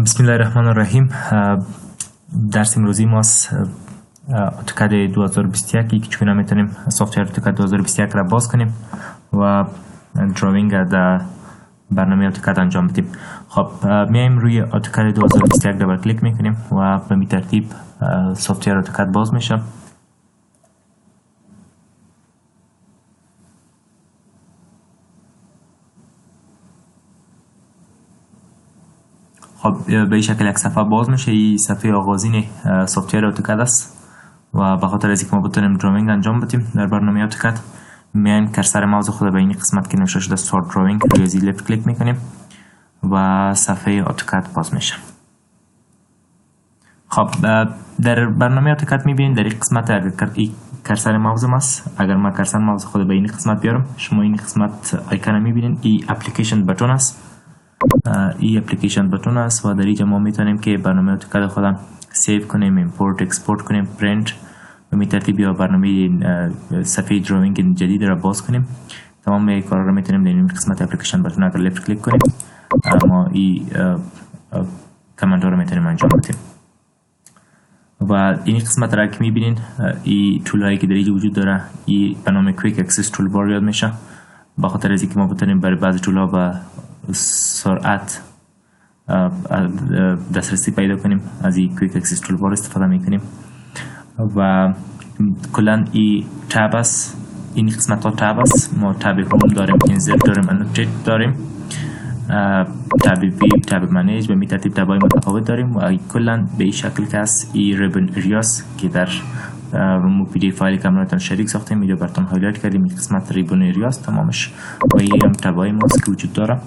بسم الله الرحمن الرحیم. درس امروزی ما از آتوکد 2021 که چگونه میتونیم سافتور آتوکد 2021 را باز کنیم و دراوینگ در برنامه آتوکد انجام بدیم. خب میایم روی آتوکد 2021 دبل کلیک میکنیم و به این ترتیب سافتور آتوکد باز میشه. خب به این شکل یک صفحه باز میشه. این صفحه آغازین سافتور آتوکد است و به خاطر از اینکه ما بتونیم دراوینگ انجام بدیم در برنامه آتوکد میایم کرسر ماوس خود به این قسمت که نوشته شده استارت دراوینگ روی زیر لفت کلیک میکنیم و صفحه آتوکد باز میشه. خب در برنامه آتوکد میبینید در این قسمت این کرسر ماوس است. اگر ما کرسر ماوس خود به این قسمت بیارم شما این قسمت آیکون میبینید. این اپلیکیشن بتون است. این اپلیکیشن بتون است و در اینجا ما میتونیم که برنامه آتوکد خودم سیو کنیم، ایمپورت اکسپورت کنیم، پرینت و می ترتیب یا برنامه صفحه دراوینگ جدید را باز کنیم. تمام این کارا را میتونیم در این قسمت اپلیکیشن بتون اگر لفت کلیک کنیم ما این کامند ها را میتونیم انجام بدیم. و این قسمت را که میبینین این تول هایی که در اینجا وجود داره این به نام کویک اکسس تول بار یاد میشه. با خاطر از اینکه ما بتونیم برای بعضی تول ها با سرعت دسترسی پیدا کنیم از این کویک اکسس تول بار استفاده میکنیم. و کلا این تاب است. این قسمت ها تاب است. ما تاب هوم داریم، اینزرت داریم، انوتیت داریم، تاب ویو، تاب منیج و می ترتیب تاب های متفاوت داریم و کلا به این شکل که است. این ریبن اریاس که در مو پی دی فایل کامراتون شریک ساختیم اینجا براتون هایلایت کردیم. این قسمت ریبن اریاس تمامش و این هم تاب های ماست که وجود داره.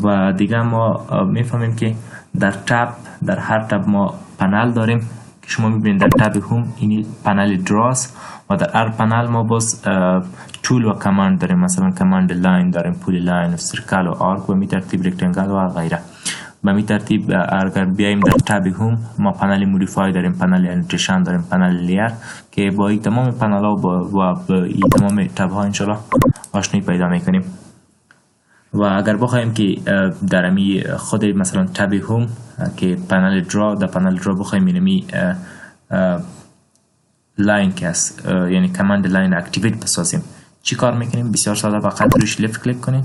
و دیگه ما میفهمیم که در هر تاب ما پنل داریم که شما میبینید در تاب هوم این پنل دراز و در هر پنل ما باز تول و کماند داریم. مثلا کماند لاین داریم، پولی لاین و سرکل و آرک و می ترتیب رکتنگل و غیره. به می ترتیب اگر بیایم در تاب هوم ما پنل مودیفای داریم، پنل انوتیشن داریم، پنل لیر که با این تمام پنل ها و این تمام تاب ها انشالله آشنایی پیدا میکنیم. و اگر بخوایم که در امی خود مثلا تاب هوم که پنل درا در پنل درا بخوایم اینمی لاین که است یعنی کماند لاین اکتیویت بسازیم چی کار میکنیم؟ بسیار ساده، فقط روش لفت کلیک کنین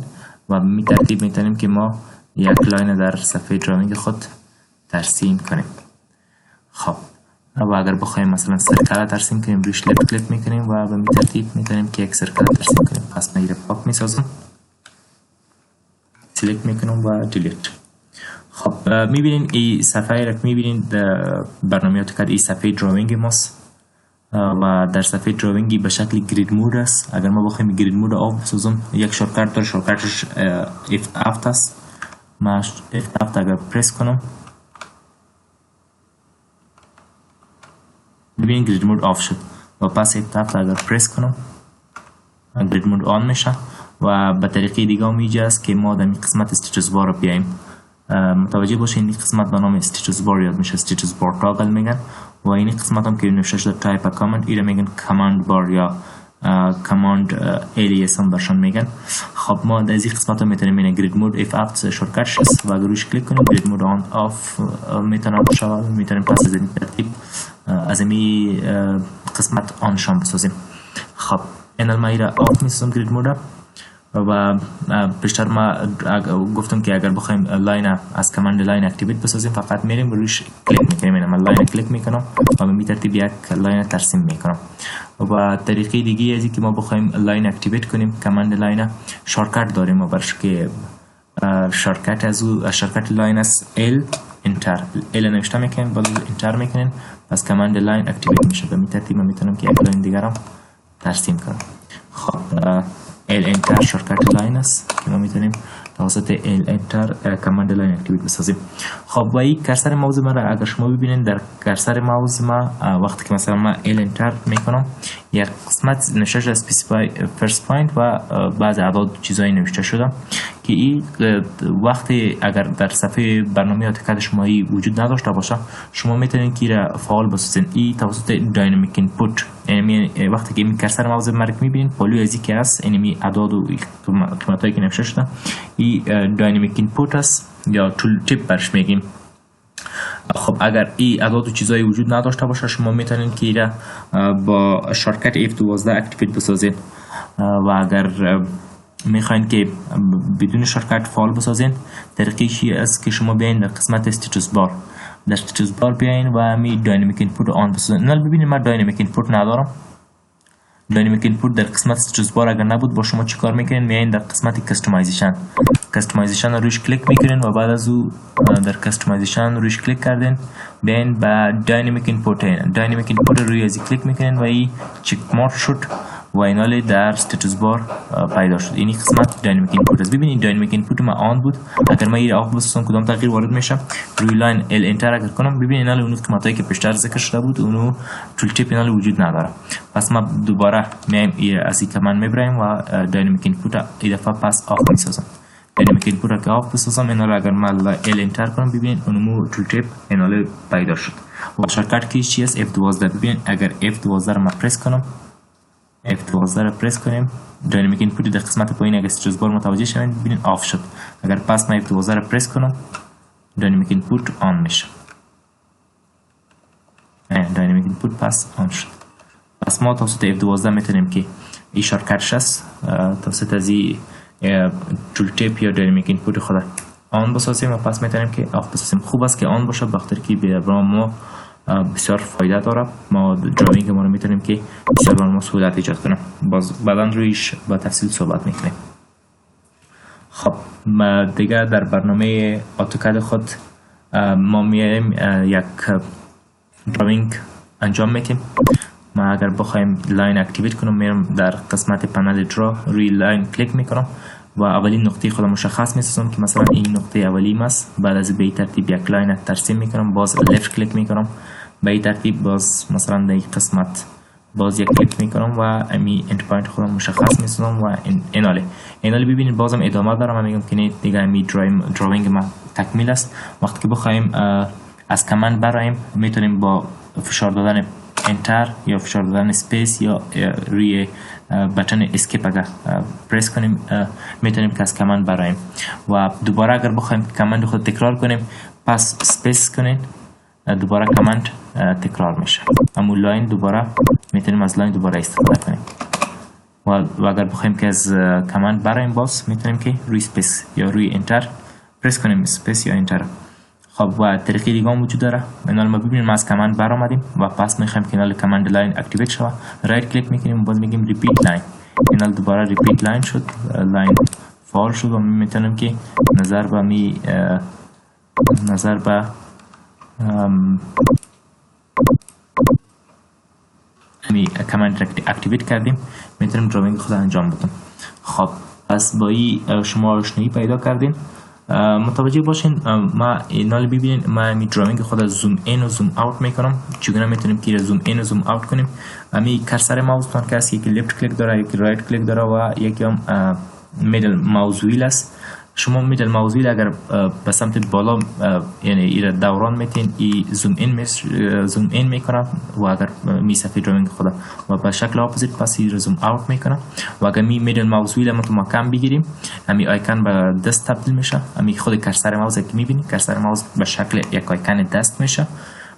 و می ترتیب میتونیم که ما یک لاین در صفحه دراوینگ خود ترسیم کنیم. خب و اگر بخوایم مثلا سرکل ترسیم کنیم روش لفت کلیک میکنیم و به می ترتیب میتونیم که یک سرکل ترسیم کنیم. پس من پاک میسازم، سلیکت میکنم و دیلیت. خب میبینین این صفحه را که میبینین برنامه آتوکد این صفحه دراوینگ ماست و در صفحه دراوینگی به شکل گرید مود است. اگر ما بخوایم گرید مود آف بسازم یک شورتکت داره، شورتکتش F7 است. ما F7 اگر پرس کنم ببینید گرید مود آف شد و پس F7 اگر پرس کنم گرید مود آن میشه. و به طریقه دیگه هم اینجا است که ما در این قسمت استیتس بار رو بیاییم. متوجه باشین این قسمت به نام استیتس بار یاد میشه، استیتس بار تاگل میگن و این قسمت هم که نوشته شده تایپ کامند ایره میگن کاماند بار یا کاماند الیاس هم برشان میگن. خب ما در این قسمت هم میتونیم این گرید مود F7 شورتکتش است و اگر روش کلیک کنیم گرید مود آن آف میتونم شامل میتونیم پس از این ترتیب از این قسمت آن شام بسازیم. خب این ما ایره آف میسازم گرید مود و بیشتر ما گفتم که اگر بخوایم لاین از کماند لاین اکتیویت بسازیم فقط میریم روش کلیک میکنیم. من لاین کلیک میکنم و به این ترتیب یک لاین ترسیم میکنم. و طریقه دیگه ازی که ما بخوایم لاین اکتیویت کنیم کماند لاین شورتکت داریم و برش که شورتکت از شورتکت لاین است ال انتر ال نوشته میکنیم باز انتر میکنین پس کماند لاین اکتیویت میشه. به این ترتیب من میتونم که یک لاین دیگر هم ترسیم کنم. خب ال انتر شورتکت لاین است که ما میتونیم توسط ال انتر کماند لاین اکتیویت بسازیم. خب و این کرسر ماوس ما را اگر شما ببینید در کرسر ماوس ما وقتی که مثلا ما ال انتر میکنم یک قسمت نوشته شده اسپسیفای فرست پوینت و بعض اعداد چیزایی نوشته شده که این وقتی اگر در صفحه برنامه آتوکد شما وجود نداشته باشه شما میتونید که را فعال بسازید. این توسط داینامیک اینپوت یعنی وقتی که این کرسر ماوس مرک میبینید پالو ازی که است اینمی اعداد و قیمتایی که نوشته شده این داینامیک اینپوت است یا تول تیپ برش میگیم. خب اگر این ادوات و چیزایی وجود نداشته باشه شما میتونید که ایره با شارتکت F12 اکتیویت بسازید و اگر میخواین که بدون شارتکت فعال بسازید طریقش است که شما بیاین در قسمت استاتوس بار در استاتوس بار بیاین و می داینامیک اینپوت آن بسازید. نه ببینید من داینامیک اینپوت ندارم. داینامیک اینپوت در قسمت استاتوس بار اگر نبود با شما چیکار میکنین؟ میاین در قسمت کاستمایزیشن روش کلیک میکنین و بعد از او در کاستمایزیشن روش کلیک کردین بیاین به داینامیک اینپوت روی ازی کلیک میکنین و این چک مارک شد و ایناله در استاتوس بار پیدا شد. این قسمت داینامیک اینپوت است. ببینید داینامیک اینپوت ما آن بود. اگر ما این آف بسازم کدام تغییر وارد میشه روی لاین ال انتر اگر کنم ببینید ایناله اون قسمتایی که پیشتر ذکر شده بود اونو تول تیپ ایناله وجود نداره. پس ما دوباره میایم از این کمان میبریم و داینامیک اینپوت این دفعه پس آف میسازم. داینامیک اینپوت را که آف بسازم ایناله اگر ما ال انتر کنم ببینید اونو تول تیپ ایناله پیدا شد. و شارتکت کیش چی است؟ F12. ببینید اگر F12 را ما پرس کنم F12 را پرس کنیم داینامیک اینپوت در قسمت پایین اگر استاتوس بار متوجه شوید ببینید آف شد. اگر پس من F12 را پرس کنم داینامیک اینپوت آن میشه. داینامیک اینپوت پس آن شد. پس ما توسط F12 میتونیم که این شارتکتش است توسط از این تول تیپ یا داینامیک اینپوت خود آن بسازیم و پس میتونیم که آف بسازیم. خوب است که آن باشه بخاطر که برای ما بسیار فایده داره. ما دراینگ ما رو میتونیم که بسیار برای ما سهولت ایجاد کنیم. بعدا رویش با تفصیل صحبت میکنیم. خب دیگه در برنامه آتوکد خود ما میایم یک دراینگ انجام میدیم. ما اگر بخوایم لاین اکتیویت کنم میرم در قسمت پنل درا روی لاین کلیک میکنم و اولین نقطه خودم مشخص میسازم که مثلا این نقطه اولیم است. بعد از به این ترتیب یک لاین ترسیم میکنم باز لفت کلیک میکنم به این ترتیب باز مثلا در این قسمت باز یک کلیک میکنم و امی اند پوینت خودم مشخص میسازم و ایناله ببینید بازم ادامه دارم. من میگم که نه دیگه امی دراینگ ما تکمیل است. وقتی که بخوایم از کمان برایم میتونیم با فشار دادن انتر یا فشار دادن اسپیس یا روی بتن اسکیپ اگر پرس کنیم میتونیم که از کمان برایم و دوباره اگر بخوایم کماند خود تکرار کنیم پس اسپیس کنین دوباره کماند تکرار میشه. اما لاین دوباره میتونیم از لاین دوباره استفاده کنیم و اگر بخوایم که از کماند برایم باز میتونیم که روی اسپیس یا روی انتر پرس کنیم اسپیس یا انتر. خب و طریقه دیگه هم وجود داره. اینال ما ببینیم ما از کماند بر آمدیم و پس میخوایم که اینال کماند لاین اکتیویت شود رایت کلیک میکنیم باز میگیم ریپیت لاین. اینال دوباره ریپیت لاین شد لاین فعال شد و میتونیم که نظر به کماند اکتیویت کردیم میتونیم دراینگ خود انجام بدیم. خب پس با این شما آشنایی پیدا کردین. متوجه باشین ما اینال ببینید ما می دراینگ خود زوم این و زوم اوت میکنم. چگونه میتونیم که زوم این و زوم اوت کنیم؟ امی کرسر ماوس تون که است یکی لفت کلیک داره یکی رایت کلیک داره و یکی هم میدل ماوس ویل است. شما میدل ماوس ویل اگر به سمت بالا یعنی ایره دوران میتین ای زوم این میکنه و اگر می صفحه دراینگ خود و به شکل اپوزیت پس ایره زوم اوت میکنه و اگر می میدل ماوس ویل ما تو مکان بگیریم امی آیکن به دست تبدیل میشه. امی خود کرسر ماوس که میبینید کرسر ماوس به شکل یک آیکن دست میشه.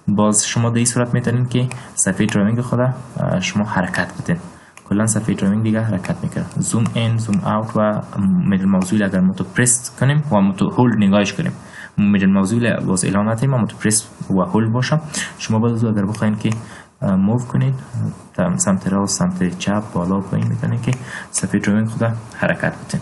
باز شما در این صورت میتونید که صفحه دراینگ خود شما حرکت بدین. کلا صفحه دراینگ دیگه حرکت میکنه. زوم این زوم اوت و میدل ماوس ویل اگر متو پرس کنیم و متو هولد نگاهش کنیم میدل ماوس ویل باز اعلان نتیم متو پرس و هولد باشه. شما باز اگر بخواید که موو کنید سمت راست سمت چپ بالا پایین میتونید که صفحه دراینگ خود حرکت بدین.